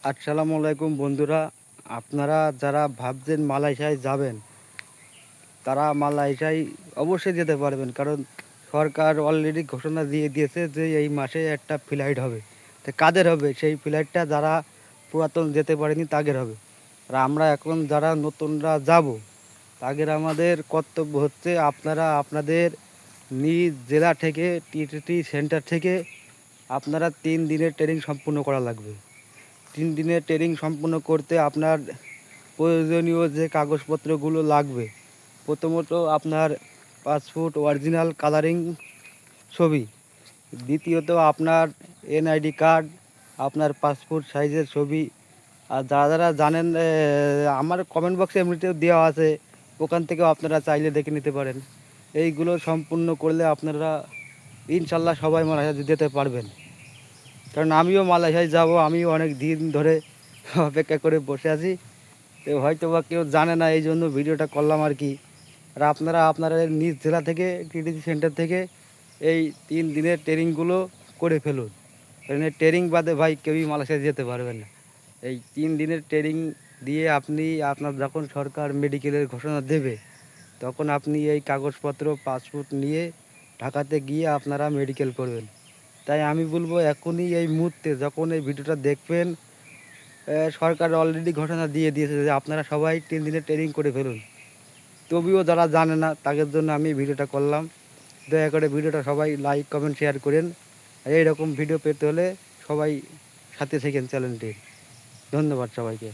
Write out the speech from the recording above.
আসসালামু আলাইকুম বন্ধুরা, আপনারা যারা ভাবছেন মালয়েশিয়ায় যাবেন তারা মালয়েশিয়ায় অবশ্যই যেতে পারবেন। কারণ সরকার অলরেডি ঘোষণা দিয়ে দিয়েছে যে এই মাসে একটা ফ্লাইট হবে। তো কাদের হবে? সেই ফ্লাইটটা যারা পুরাতন যেতে পারেনি তাদের হবে। আর আমরা এখন যারা নতুনরা যাব, তাদের আমাদের কর্তব্য হচ্ছে আপনারা আপনাদের নিজ জেলা থেকে টিটিটি সেন্টার থেকে আপনারা 3 দিনের ট্রেনিং সম্পূর্ণ করা লাগবে। 3 দিনের ট্রেনিং সম্পূর্ণ করতে আপনার প্রয়োজনীয় যে কাগজপত্রগুলো লাগবে, প্রথমত আপনার পাসপোর্ট অরিজিনাল কালারিং ছবি, দ্বিতীয়ত আপনার এনআইডি কার্ড, আপনার পাসপোর্ট সাইজের ছবি। আর যারা যারা জানেন, আমার কমেন্ট বক্সে এমনিতেও দেওয়া আছে, ওখান থেকেও আপনারা চাইলে দেখে নিতে পারেন। এইগুলো সম্পূর্ণ করলে আপনারা ইনশাল্লাহ সবাই মালয়েশিয়া যেতে পারবেন। কারণ আমিও মালয়েশিয়ায় যাব, আমিও অনেক দিন ধরে অপেক্ষা করে বসে আছি। তো হয়তো বা কেউ জানে না, এই জন্য ভিডিওটা করলাম আর কি। আর আপনারা আপনাদের নিজ জেলা থেকে টিটিসি সেন্টার থেকে এই 3 দিনের ট্রেনিংগুলো করে ফেলুন। কারণ এই ট্রেনিং বাদে ভাই কেউই মালয়েশিয়া যেতে পারবেন না। এই 3 দিনের ট্রেনিং দিয়ে আপনি আপনার যখন সরকার মেডিকেলের ঘোষণা দেবে, তখন আপনি এই কাগজপত্র পাসপোর্ট নিয়ে ঢাকাতে গিয়ে আপনারা মেডিকেল করবেন। তাই আমি বলবো এখনই এই মুহূর্তে যখন এই ভিডিওটা দেখবেন, সরকার অলরেডি ঘোষণা দিয়ে দিয়েছে যে আপনারা সবাই 3 দিনের ট্রেনিং করে ফেলুন। তবুও যারা জানে না তাদের জন্য আমি ভিডিওটা করলাম। দয়া করে ভিডিওটা সবাই লাইক কমেন্ট শেয়ার করেন। আর এইরকম ভিডিও পেতে হলে সবাই সাথে থাকেন চ্যানেলটির। ধন্যবাদ সবাইকে।